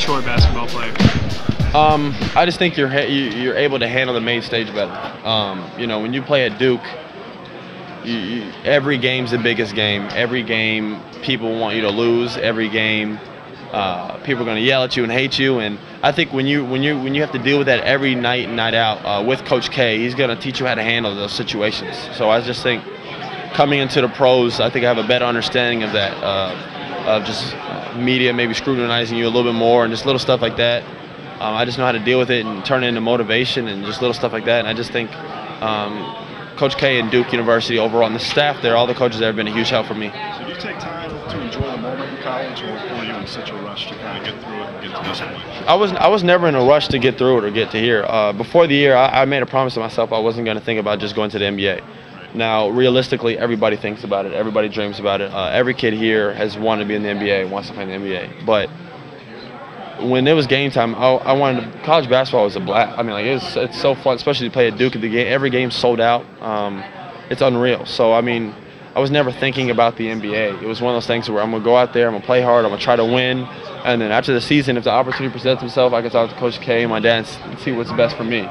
mature basketball player? I just think you're able to handle the main stage better. You know, when you play at Duke, every game's the biggest game. Every game, people want you to lose. Every game, people are going to yell at you and hate you. And I think when you have to deal with that every night and night out with Coach K, he's going to teach you how to handle those situations. So I just think coming into the pros, I think I have a better understanding of that, of just media maybe scrutinizing you a little bit more and just little stuff like that. I just know how to deal with it and turn it into motivation and just little stuff like that. And I just think Coach K and Duke University overall and the staff there, all the coaches there have been a huge help for me. So do you take time to enjoy the moment in college, or were you in such a rush to kind of get through it and get to this point? I was never in a rush to get through it or get to here. Before the year, I made a promise to myself I wasn't going to think about just going to the NBA. Now, realistically, everybody thinks about it. Everybody dreams about it. Every kid here has wanted to be in the NBA, wants to play in the NBA. But when it was game time, I wanted to, college basketball was a blast. I mean, like it's so fun, especially to play at Duke. At the game, every game's sold out. It's unreal. So I mean, I was never thinking about the NBA. It was one of those things where I'm gonna go out there, I'm gonna play hard, I'm gonna try to win, and then after the season, if the opportunity presents itself, I can talk to Coach K and my dad and see what's best for me.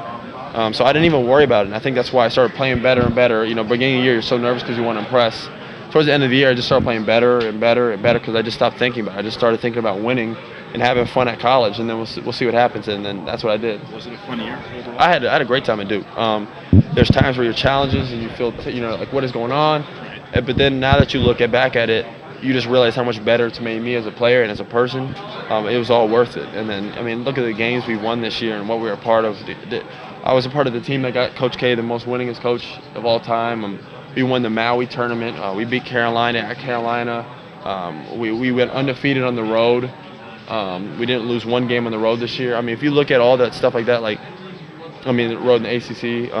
So I didn't even worry about it. And I think that's why I started playing better and better. You know, beginning of the year, you're so nervous because you want to impress. Towards the end of the year, I just started playing better and better and better because I just stopped thinking about it. I just started thinking about winning and having fun at college, and then we'll see what happens. And then that's what I did. Was it a fun year overall? I had a great time at Duke. There's times where you're challenges and you feel, you know, like what is going on. But then now that you look back at it, you just realize how much better it's made me as a player and as a person. It was all worth it. And then, I mean, look at the games we won this year and what we were a part of. I was a part of the team that got Coach K the most winningest coach of all time. We won the Maui tournament. We beat Carolina at Carolina. We went undefeated on the road. We didn't lose one game on the road this year. I mean, if you look at all that stuff like that, like, I mean, the road in the ACC,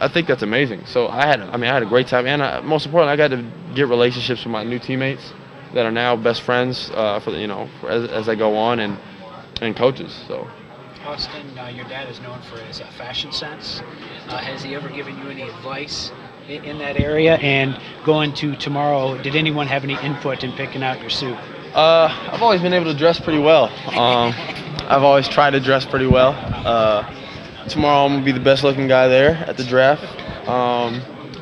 I think that's amazing. So I had a great time, and most importantly, I got to get relationships with my new teammates that are now best friends as I go on, and coaches. So. Austin, your dad is known for his fashion sense. Has he ever given you any advice in that area? And going to tomorrow, did anyone have any input in picking out your suit? I've always been able to dress pretty well. I've always tried to dress pretty well. Tomorrow I'm going to be the best looking guy there at the draft.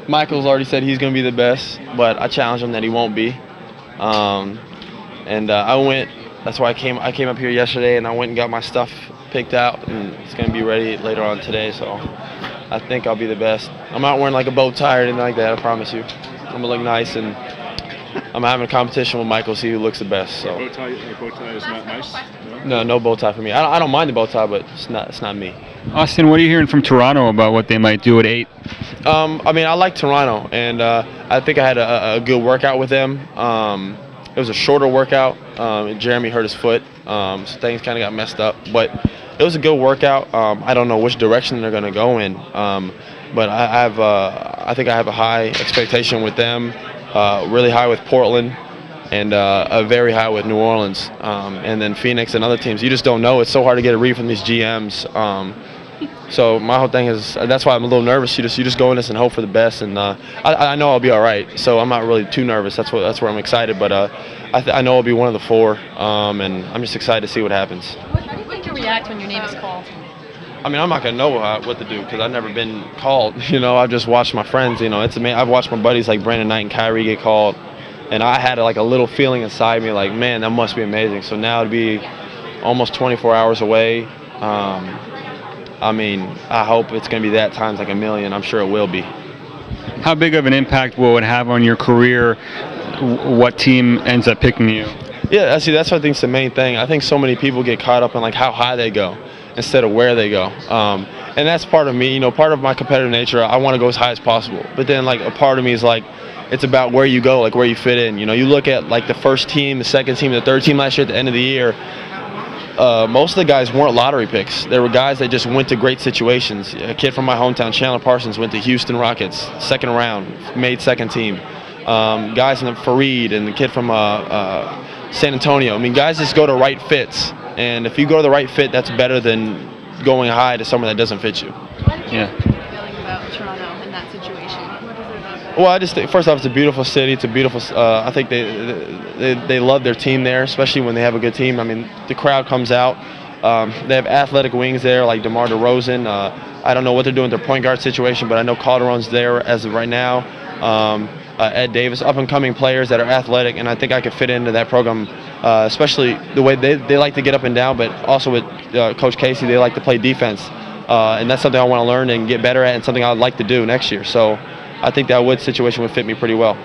Michael's already said he's going to be the best, but I challenged him that he won't be. I went, that's why I came up here yesterday, and I went and got my stuff picked out, and it's going to be ready later on today, so I think I'll be the best. I'm not wearing like a bow tie or anything like that, I promise you. I'm going to look nice, and I'm having a competition with Michael to see who looks the best. So. Bow tie is not nice? No bow tie for me. I don't mind the bow tie, but it's not me. Austin, what are you hearing from Toronto about what they might do at 8? I mean, I like Toronto, and I think I had a good workout with them. It was a shorter workout. Jeremy hurt his foot, so things kind of got messed up. But it was a good workout. I don't know which direction they're going to go in, but I think I have a high expectation with them, really high with Portland, and a very high with New Orleans, and then Phoenix and other teams. You just don't know. It's so hard to get a read from these GMs. So my whole thing is, that's why I'm a little nervous. You just go in this and hope for the best, and I know I'll be all right. So I'm not really too nervous. That's where I'm excited. But I know I'll be one of the 4, and I'm just excited to see what happens. How do you react when your name is called? I mean, I'm not gonna know what to do because I've never been called. You know, I've just watched my friends. You know, it's amazing. I've watched my buddies like Brandon Knight and Kyrie get called, and I had like a little feeling inside me, like, man, that must be amazing. So now to be almost 24 hours away. I mean, I hope it's going to be that times like a million. I'm sure it will be. How big of an impact will it have on your career, what team ends up picking you? Yeah, see, that's what I think is the main thing. I think so many people get caught up in like how high they go instead of where they go. And that's part of me, you know, part of my competitive nature. I want to go as high as possible. But then like a part of me is like, it's about where you go, like where you fit in. You know, you look at like the first team, the second team, the third team last year at the end of the year. Most of the guys weren't lottery picks. There were guys that just went to great situations. A kid from my hometown, Chandler Parsons, went to Houston Rockets, second round, made second team. Guys in the Fareed and the kid from San Antonio. I mean, guys just go to right fits. And if you go to the right fit, that's better than going high to someone that doesn't fit you. What did you feeling about Toronto in that situation? What is it about that? Well, I just think, first off, it's a beautiful city. It's a beautiful. I think they love their team there, especially when they have a good team. I mean, the crowd comes out. They have athletic wings there like DeMar DeRozan. I don't know what they're doing with their point guard situation, but I know Calderon's there as of right now. Ed Davis, up-and-coming players that are athletic, and I think I could fit into that program, especially the way they like to get up and down, but also with Coach Casey, they like to play defense. And that's something I want to learn and get better at, and something I would like to do next year. So I think that situation would fit me pretty well.